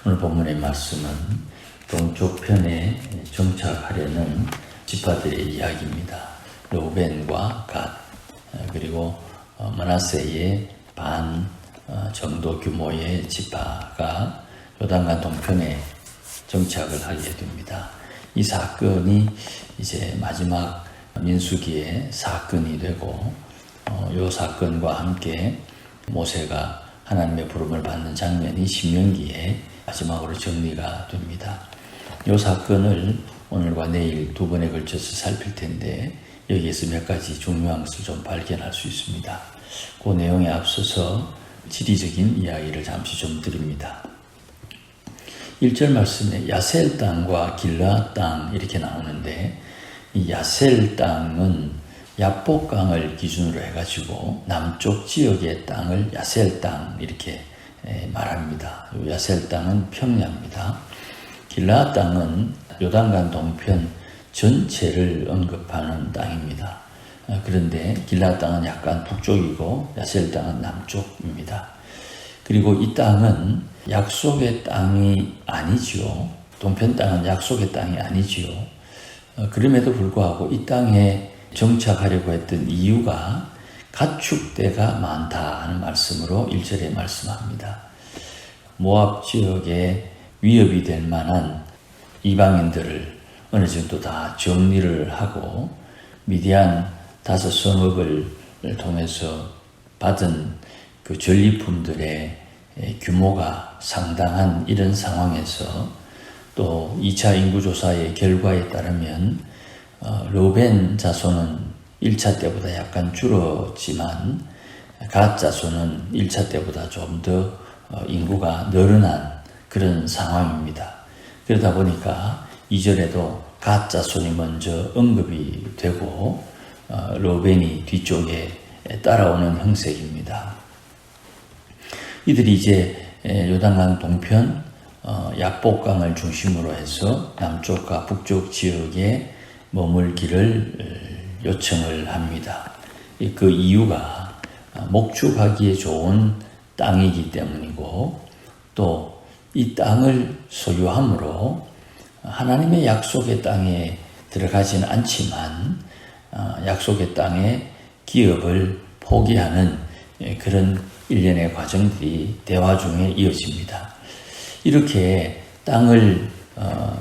오늘 본문의 말씀은 동쪽 편에 정착하려는 지파들의 이야기입니다. 르우벤과 갓 그리고 므낫세의 반 정도 규모의 지파가 요단강 동편에 정착을 하게 됩니다. 이 사건이 이제 마지막 민수기의 사건이 되고 이 사건과 함께 모세가 하나님의 부름을 받는 장면이 신명기에 마지막으로 정리가 됩니다. 이 사건을 오늘과 내일 두 번에 걸쳐서 살필 텐데 여기에서 몇 가지 중요한 것을 좀 발견할 수 있습니다. 그 내용에 앞서서 지리적인 이야기를 잠시 좀 드립니다. 1절 말씀에 야셀 땅과 길르앗 땅 이렇게 나오는데 이 야셀 땅은 야복강을 기준으로 해가지고 남쪽 지역의 땅을 야셀 땅 이렇게 말합니다. 야셀 땅은 평야입니다. 길르앗 땅은 요단강 동편 전체를 언급하는 땅입니다. 그런데 길르앗 땅은 약간 북쪽이고 야셀 땅은 남쪽입니다. 그리고 이 땅은 약속의 땅이 아니지요. 동편 땅은 약속의 땅이 아니지요. 그럼에도 불구하고 이 땅에 정착하려고 했던 이유가 가축대가 많다 하는 말씀으로 1절에 말씀합니다. 모압 지역에 위협이 될 만한 이방인들을 어느 정도 다 정리를 하고 미디안 5성읍을 통해서 받은 그 전리품들의 규모가 상당한 이런 상황에서 또 2차 인구조사의 결과에 따르면 르우벤 자손은 1차 때보다 약간 줄었지만 갓 자손은 1차 때보다 좀 더 인구가 늘어난 그런 상황입니다. 그러다 보니까 2절에도 갓 자손이 먼저 언급이 되고 르우벤이 뒤쪽에 따라오는 형색입니다. 이들이 이제 요단강 동편 야복강을 중심으로 해서 남쪽과 북쪽 지역에 머물기를 요청을 합니다. 그 이유가 목축하기에 좋은 땅이기 때문이고 또 이 땅을 소유함으로 하나님의 약속의 땅에 들어가지는 않지만 약속의 땅에 기업을 포기하는 그런 일련의 과정들이 대화 중에 이어집니다. 이렇게 땅을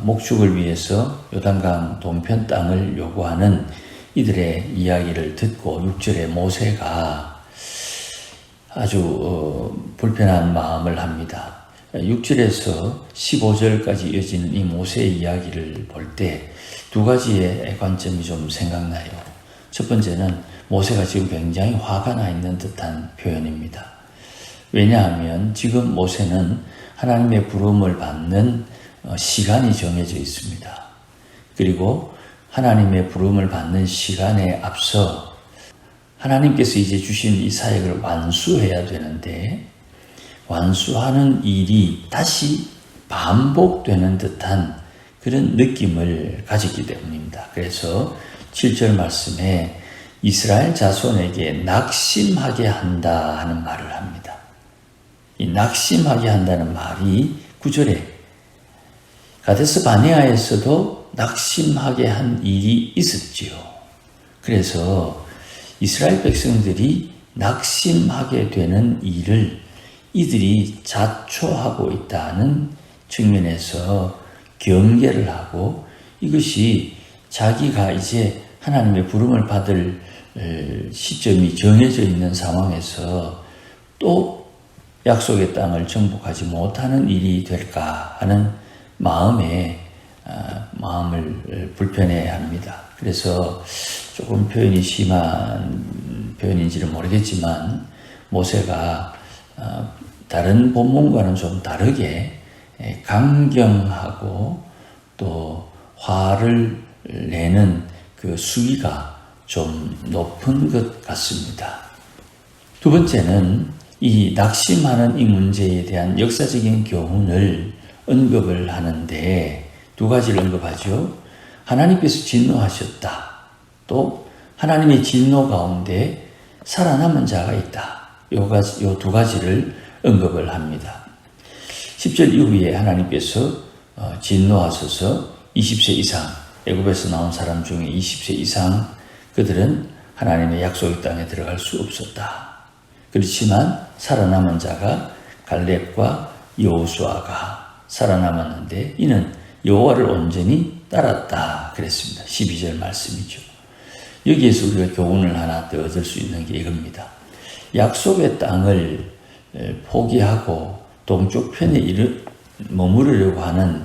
목축을 위해서 요단강 동편 땅을 요구하는 이들의 이야기를 듣고 6절에 모세가 아주 불편한 마음을 합니다. 6절에서 15절까지 이어지는 이 모세의 이야기를 볼 때 두 가지의 관점이 좀 생각나요. 첫 번째는 모세가 지금 굉장히 화가 나 있는 듯한 표현입니다. 왜냐하면 지금 모세는 하나님의 부름을 받는 시간이 정해져 있습니다. 그리고 하나님의 부름을 받는 시간에 앞서 하나님께서 이제 주신 이 사역을 완수해야 되는데 완수하는 일이 다시 반복되는 듯한 그런 느낌을 가졌기 때문입니다. 그래서 7절 말씀에 이스라엘 자손에게 낙심하게 한다 하는 말을 합니다. 이 낙심하게 한다는 말이 9절에 가데스 바네아에서도 낙심하게 한 일이 있었지요. 그래서 이스라엘 백성들이 낙심하게 되는 일을 이들이 자초하고 있다는 측면에서 경계를 하고 이것이 자기가 이제 하나님의 부름을 받을 시점이 정해져 있는 상황에서 또 약속의 땅을 정복하지 못하는 일이 될까 하는 마음을 불편해합니다. 그래서 조금 표현이 심한 표현인지는 모르겠지만 모세가 다른 본문과는 좀 다르게 강경하고 또 화를 내는 그 수위가 좀 높은 것 같습니다. 두 번째는 이 낙심하는 이 문제에 대한 역사적인 교훈을 언급을 하는데 두 가지를 언급하죠. 하나님께서 진노하셨다. 또 하나님의 진노 가운데 살아남은 자가 있다. 요 두 가지를 언급을 합니다. 10절 이후에 하나님께서 진노하셔서 20세 이상, 애굽에서 나온 사람 중에 20세 이상 그들은 하나님의 약속의 땅에 들어갈 수 없었다. 그렇지만 살아남은 자가 갈렙과 여호수아가 살아남았는데 이는 여호와를 온전히 따랐다 그랬습니다. 12절 말씀이죠. 여기에서 우리가 교훈을 하나 더 얻을 수 있는 게 이겁니다. 약속의 땅을 포기하고 동쪽 편에 머무르려고 하는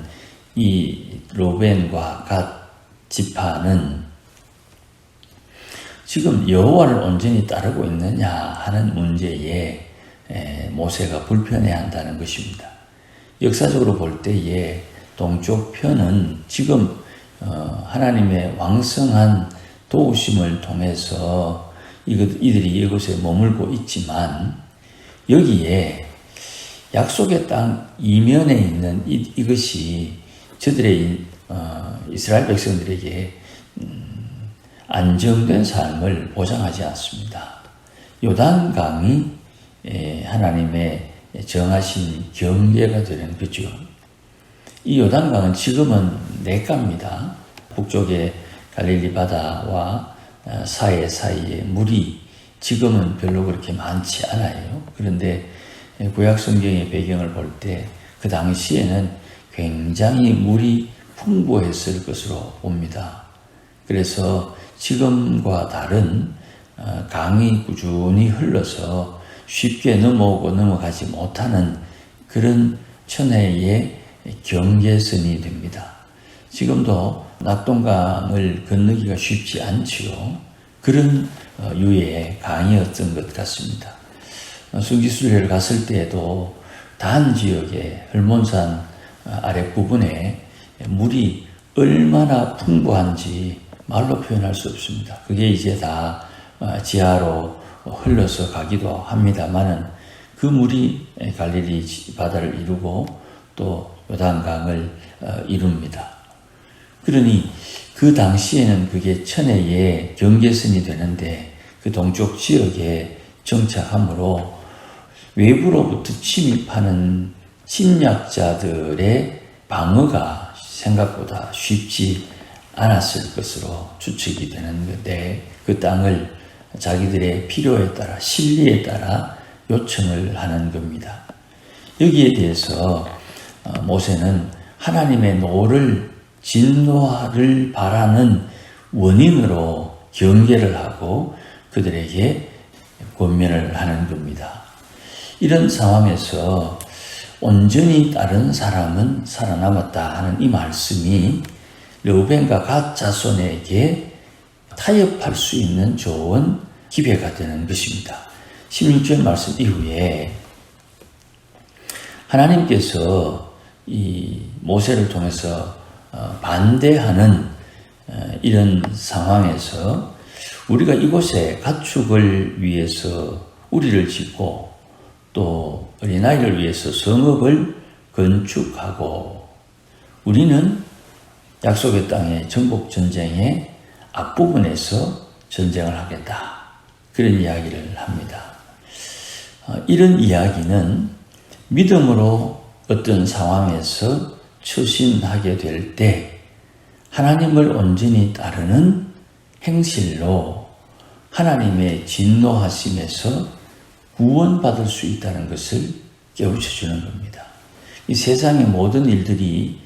이 로벤과 갓 지파는 지금 여호와를 온전히 따르고 있느냐 하는 문제에 모세가 불편해한다는 것입니다. 역사적으로 볼 때에 동쪽 편은 지금 하나님의 왕성한 도우심을 통해서 이들이 이곳에 머물고 있지만 여기에 약속의 땅 이면에 있는 이것이 저들의 이스라엘 백성들에게 안정된 삶을 보장하지 않습니다. 요단강이 하나님의 정하신 경계가 되는 거죠. 이 요단강은 지금은 냇가입니다. 북쪽의 갈릴리 바다와 사이에 물이 지금은 별로 그렇게 많지 않아요. 그런데 구약 성경의 배경을 볼 때 그 당시에는 굉장히 물이 풍부했을 것으로 봅니다. 그래서 지금과 다른 강이 꾸준히 흘러서 쉽게 넘어가지 못하는 그런 천혜의 경계선이 됩니다. 지금도 낙동강을 건너기가 쉽지 않지요. 그런 유의 강이었던 것 같습니다. 순기순례를 갔을 때에도 단 지역의 헐몬산 아랫부분에 물이 얼마나 풍부한지 말로 표현할 수 없습니다. 그게 이제 다 지하로 흘러서 가기도 합니다만은 그 물이 갈릴리 바다를 이루고 또 요단강을 이룹니다. 그러니 그 당시에는 그게 천혜의 경계선이 되는데 그 동쪽 지역에 정착함으로 외부로부터 침입하는 침략자들의 방어가 생각보다 쉽지 않았을 것으로 추측이 되는 건데 그 땅을 자기들의 필요에 따라 신리에 따라 요청을 하는 겁니다. 여기에 대해서 모세는 하나님의 노를 진노를 바라는 원인으로 경계를 하고 그들에게 권면을 하는 겁니다. 이런 상황에서 온전히 따른 사람은 살아남았다 하는 이 말씀이 르우벤과 갓 자손에게 타협할 수 있는 좋은 기회가 되는 것입니다. 16절 말씀 이후에 하나님께서 이 모세를 통해서 반대하는 이런 상황에서 우리가 이곳에 가축을 위해서 우리를 짓고 또 어린아이를 위해서 성읍을 건축하고 우리는 약속의 땅의 정복 전쟁의 앞부분에서 전쟁을 하겠다. 그런 이야기를 합니다. 이런 이야기는 믿음으로 어떤 상황에서 처신하게 될 때 하나님을 온전히 따르는 행실로 하나님의 진노하심에서 구원받을 수 있다는 것을 깨우쳐주는 겁니다. 이 세상의 모든 일들이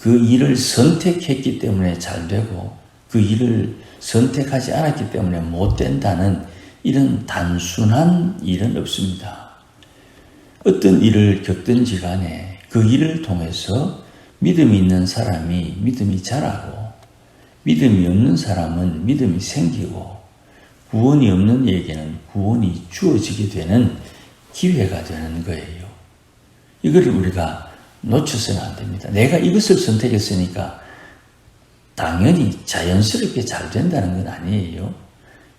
그 일을 선택했기 때문에 잘 되고 그 일을 선택하지 않았기 때문에 못 된다는 이런 단순한 일은 없습니다. 어떤 일을 겪든지 간에 그 일을 통해서 믿음이 있는 사람이 믿음이 자라고 믿음이 없는 사람은 믿음이 생기고 구원이 없는 이에게는 구원이 주어지게 되는 기회가 되는 거예요. 이거를 우리가 놓쳐서는 안 됩니다. 내가 이것을 선택했으니까 당연히 자연스럽게 잘 된다는 건 아니에요.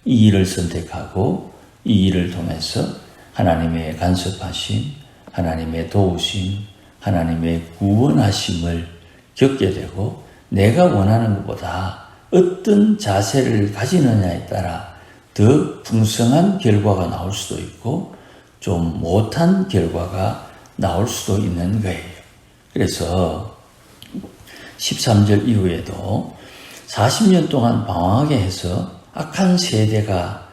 이 일을 선택하고 이 일을 통해서 하나님의 간섭하심, 하나님의 도우심, 하나님의 구원하심을 겪게 되고 내가 원하는 것보다 어떤 자세를 가지느냐에 따라 더 풍성한 결과가 나올 수도 있고 좀 못한 결과가 나올 수도 있는 거예요. 그래서 13절 이후에도 40년 동안 방황하게 해서 악한 세대가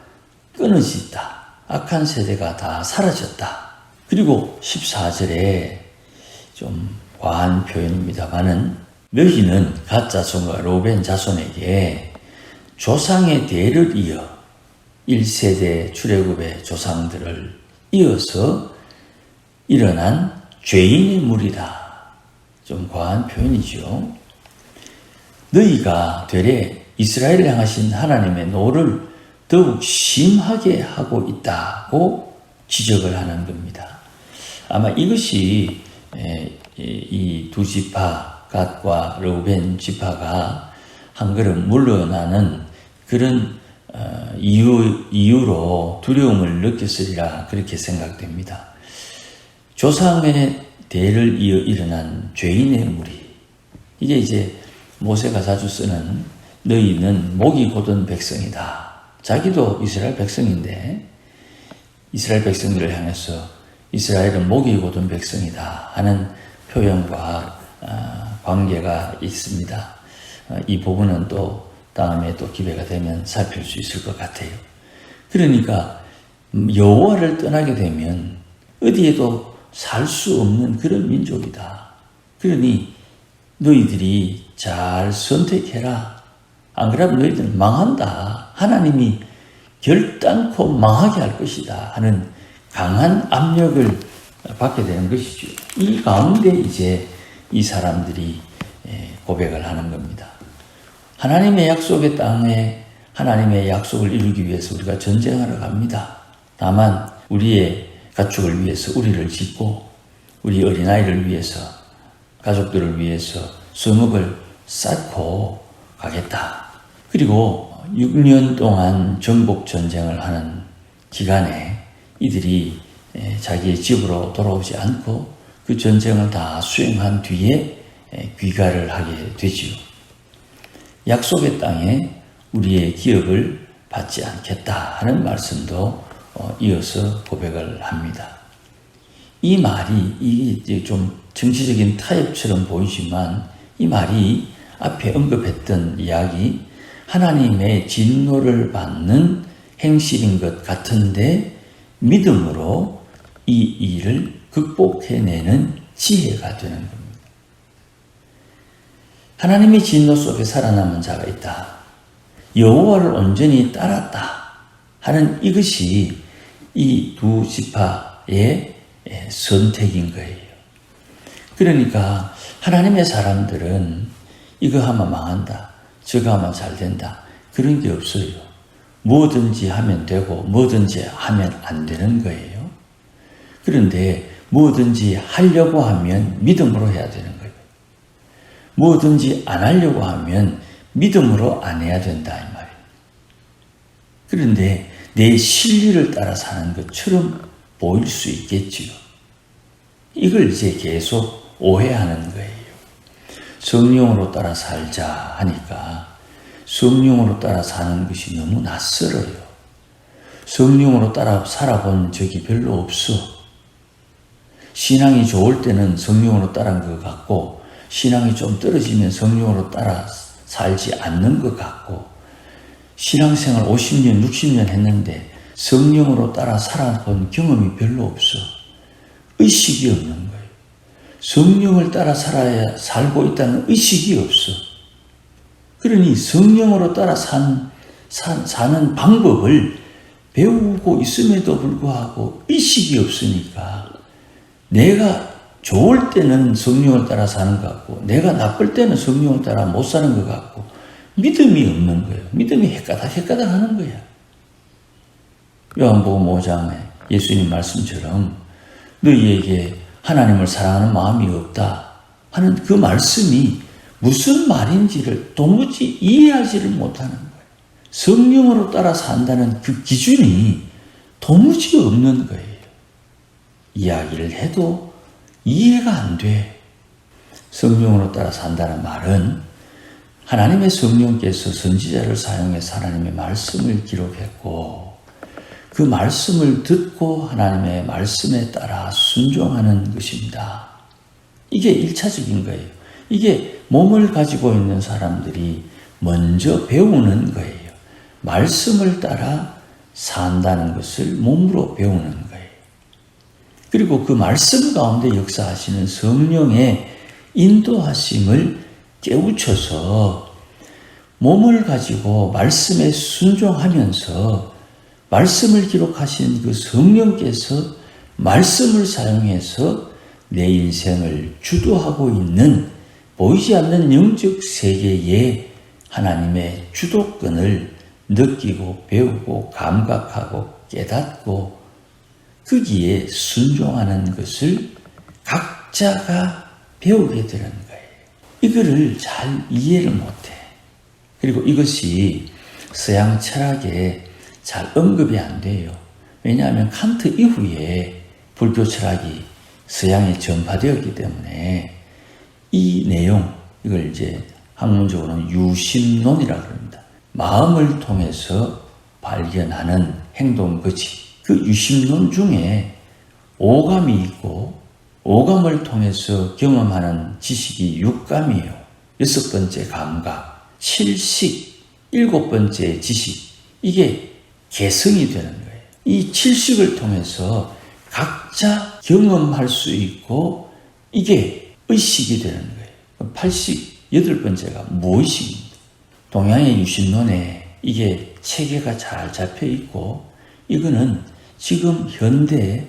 끊어졌다. 악한 세대가 다 사라졌다. 그리고 14절에 좀 과한 표현입니다만은 너희는 갓 자손과 로벤 자손에게 조상의 대를 이어 1세대 출애굽의 조상들을 이어서 일어난 죄인의 무리다. 좀 과한 표현이죠. 너희가 되레 이스라엘을 향하신 하나님의 노를 더욱 심하게 하고 있다고 지적을 하는 겁니다. 아마 이것이 이 두 지파 갓과 르우벤 지파가 한 걸음 물러나는 그런 이유로 두려움을 느꼈으리라 그렇게 생각됩니다. 조상의 대를 이어 일어난 죄인의 무리. 이게 이제 모세가 자주 쓰는 너희는 목이 곧은 백성이다. 자기도 이스라엘 백성인데 이스라엘 백성들을 향해서 이스라엘은 목이 곧은 백성이다 하는 표현과 관계가 있습니다. 이 부분은 또 다음에 또 기회가 되면 살필 수 있을 것 같아요. 그러니까 여호와를 떠나게 되면 어디에도 살 수 없는 그런 민족이다. 그러니 너희들이 잘 선택해라. 안 그러면 너희들은 망한다. 하나님이 결단코 망하게 할 것이다 하는 강한 압력을 받게 되는 것이죠. 이 가운데 이제 이 사람들이 고백을 하는 겁니다. 하나님의 약속의 땅에 하나님의 약속을 이루기 위해서 우리가 전쟁하러 갑니다. 다만 우리의 가축을 위해서 우리를 짓고 우리 어린아이를 위해서 가족들을 위해서 성읍을 쌓고 가겠다. 그리고 6년 동안 정복 전쟁을 하는 기간에 이들이 자기의 집으로 돌아오지 않고 그 전쟁을 다 수행한 뒤에 귀가를 하게 되지요. 약속의 땅에 우리의 기업을 받지 않겠다 하는 말씀도 이어서 고백을 합니다. 이 말이 이게 좀 정치적인 타협처럼 보이지만 이 말이 앞에 언급했던 이야기 하나님의 진노를 받는 행실인 것 같은데 믿음으로 이 일을 극복해내는 지혜가 되는 겁니다. 하나님의 진노 속에 살아남은 자가 있다. 여호와를 온전히 따랐다 하는 이것이 이 두 지파의 선택인 거예요. 그러니까 하나님의 사람들은 이거 하면 망한다, 저거 하면 잘 된다 그런 게 없어요. 뭐든지 하면 되고 뭐든지 하면 안 되는 거예요. 그런데 뭐든지 하려고 하면 믿음으로 해야 되는 거예요. 뭐든지 안 하려고 하면 믿음으로 안 해야 된다 이 말이에요. 그런데 내 실리를 따라 사는 것처럼 보일 수 있겠지요. 이걸 이제 계속 오해하는 거예요. 성령으로 따라 살자 하니까 성령으로 따라 사는 것이 너무 낯설어요. 성령으로 따라 살아본 적이 별로 없어. 신앙이 좋을 때는 성령으로 따라한 것 같고 신앙이 좀 떨어지면 성령으로 따라 살지 않는 것 같고 신앙생활 50년, 60년 했는데 성령으로 따라 살아본 경험이 별로 없어. 의식이 없는 거예요. 성령을 따라 살고 있다는 의식이 없어. 그러니 성령으로 따라 사는 방법을 배우고 있음에도 불구하고 의식이 없으니까 내가 좋을 때는 성령을 따라 사는 것 같고 내가 나쁠 때는 성령을 따라 못 사는 것 같고 믿음이 없는 거예요. 믿음이 헷가닥 하는 거야. 요한복음 5장에 예수님 말씀처럼 너희에게 하나님을 사랑하는 마음이 없다 하는 그 말씀이 무슨 말인지를 도무지 이해하지를 못하는 거예요. 성령으로 따라 산다는 그 기준이 도무지 없는 거예요. 이야기를 해도 이해가 안 돼. 성령으로 따라 산다는 말은 하나님의 성령께서 선지자를 사용해서 하나님의 말씀을 기록했고 그 말씀을 듣고 하나님의 말씀에 따라 순종하는 것입니다. 이게 1차적인 거예요. 이게 몸을 가지고 있는 사람들이 먼저 배우는 거예요. 말씀을 따라 산다는 것을 몸으로 배우는 거예요. 그리고 그 말씀 가운데 역사하시는 성령의 인도하심을 깨우쳐서 몸을 가지고 말씀에 순종하면서 말씀을 기록하신 그 성령께서 말씀을 사용해서 내 인생을 주도하고 있는 보이지 않는 영적 세계의 하나님의 주도권을 느끼고 배우고 감각하고 깨닫고 거기에 순종하는 것을 각자가 배우게 되는 거예요. 이거를 잘 이해를 못해. 그리고 이것이 서양 철학에 잘 언급이 안 돼요. 왜냐하면 칸트 이후에 불교 철학이 서양에 전파되었기 때문에 이 내용, 이걸 이제 학문적으로는 유심론이라고 합니다. 마음을 통해서 발견하는 행동 거지. 그 유심론 중에 오감이 있고 오감을 통해서 경험하는 지식이 육감이에요. 6번째 감각, 7식, 7번째 지식. 이게 개성이 되는 거예요. 이 7식을 통해서 각자 경험할 수 있고 이게 의식이 되는 거예요. 8식, 8번째가 무의식입니다. 동양의 유심론에 이게 체계가 잘 잡혀 있고 이거는 지금 현대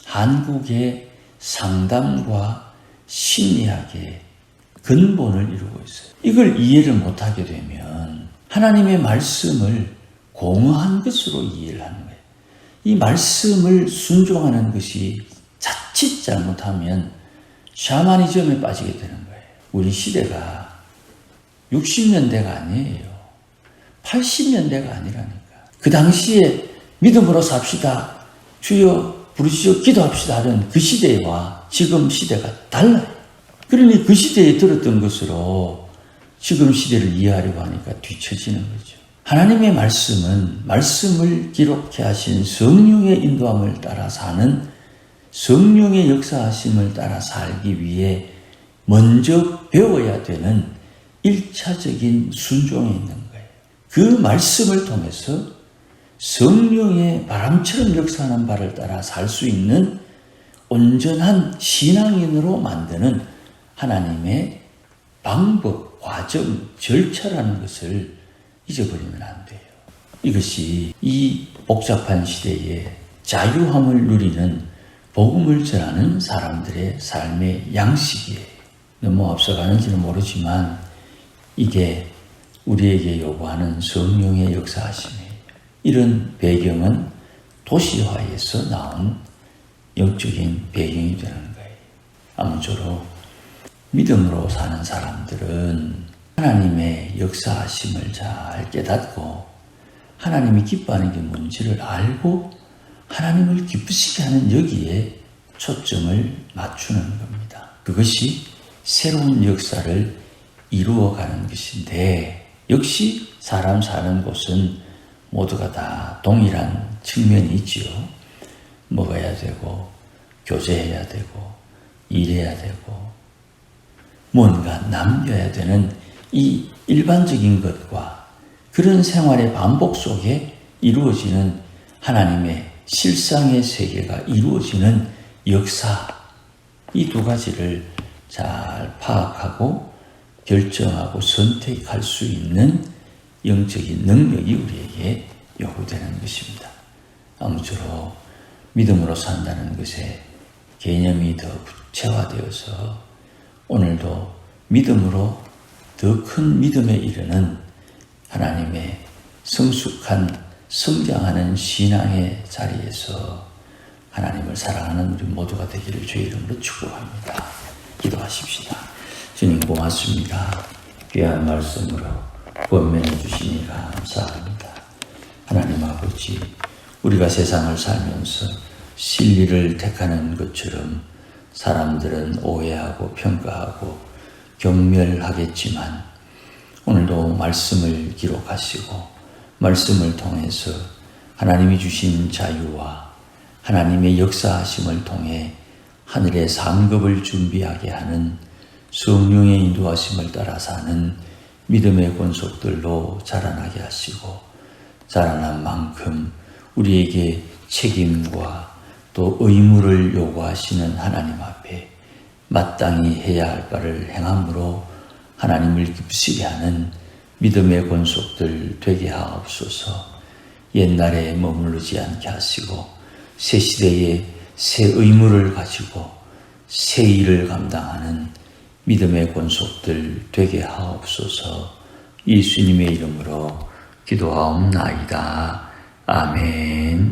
한국의 상담과 심리학의 근본을 이루고 있어요. 이걸 이해를 못하게 되면 하나님의 말씀을 공허한 것으로 이해를 하는 거예요. 이 말씀을 순종하는 것이 자칫 잘못하면 샤머니즘에 빠지게 되는 거예요. 우리 시대가 60년대가 아니에요. 80년대가 아니라니까. 그 당시에 믿음으로 삽시다. 주여 부르시오 기도합시다 하던 그 시대와 지금 시대가 달라요. 그러니 그 시대에 들었던 것으로 지금 시대를 이해하려고 하니까 뒤처지는 거죠. 하나님의 말씀은 말씀을 기록해 하신 성령의 인도함을 따라 사는 성령의 역사하심을 따라 살기 위해 먼저 배워야 되는 1차적인 순종에 있는 거예요. 그 말씀을 통해서 성령의 바람처럼 역사하는 바를 따라 살 수 있는 온전한 신앙인으로 만드는 하나님의 방법, 과정, 절차라는 것을 잊어버리면 안 돼요. 이것이 이 복잡한 시대에 자유함을 누리는 복음을 전하는 사람들의 삶의 양식이에요. 너무 앞서가는지는 모르지만 이게 우리에게 요구하는 성령의 역사하심이에요. 이런 배경은 도시화에서 나온 영적인 배경이 되는 거예요. 아무쪼록 믿음으로 사는 사람들은 하나님의 역사하심을 잘 깨닫고 하나님이 기뻐하는 게 뭔지를 알고 하나님을 기쁘시게 하는 여기에 초점을 맞추는 겁니다. 그것이 새로운 역사를 이루어가는 것인데 역시 사람 사는 곳은 모두가 다 동일한 측면이 있지요. 먹어야 되고 교제해야 되고 일해야 되고 뭔가 남겨야 되는 이 일반적인 것과 그런 생활의 반복 속에 이루어지는 하나님의 실상의 세계가 이루어지는 역사, 이 두 가지를 잘 파악하고 결정하고 선택할 수 있는 영적인 능력이 우리에게 요구되는 것입니다. 아무쪼록 믿음으로 산다는 것에 개념이 더 구체화되어서 오늘도 믿음으로 더 큰 믿음에 이르는 하나님의 성숙한 성장하는 신앙의 자리에서 하나님을 사랑하는 우리 모두가 되기를 주의 이름으로 축복합니다. 기도하십시다. 주님 고맙습니다. 귀한 말씀으로 권면해 주시니 감사합니다. 하나님 아버지, 우리가 세상을 살면서 진리를 택하는 것처럼 사람들은 오해하고 평가하고 경멸하겠지만 오늘도 말씀을 기록하시고 말씀을 통해서 하나님이 주신 자유와 하나님의 역사하심을 통해 하늘의 상급을 준비하게 하는 성령의 인도하심을 따라 사는 믿음의 권속들로 자라나게 하시고, 자라난 만큼 우리에게 책임과 또 의무를 요구하시는 하나님 앞에 마땅히 해야 할 바를 행함으로 하나님을 기쁘시게 하는 믿음의 권속들 되게 하옵소서. 옛날에 머무르지 않게 하시고 새 시대에 새 의무를 가지고 새 일을 감당하는 믿음의 권속들 되게 하옵소서. 예수님의 이름으로 기도하옵나이다. 아멘.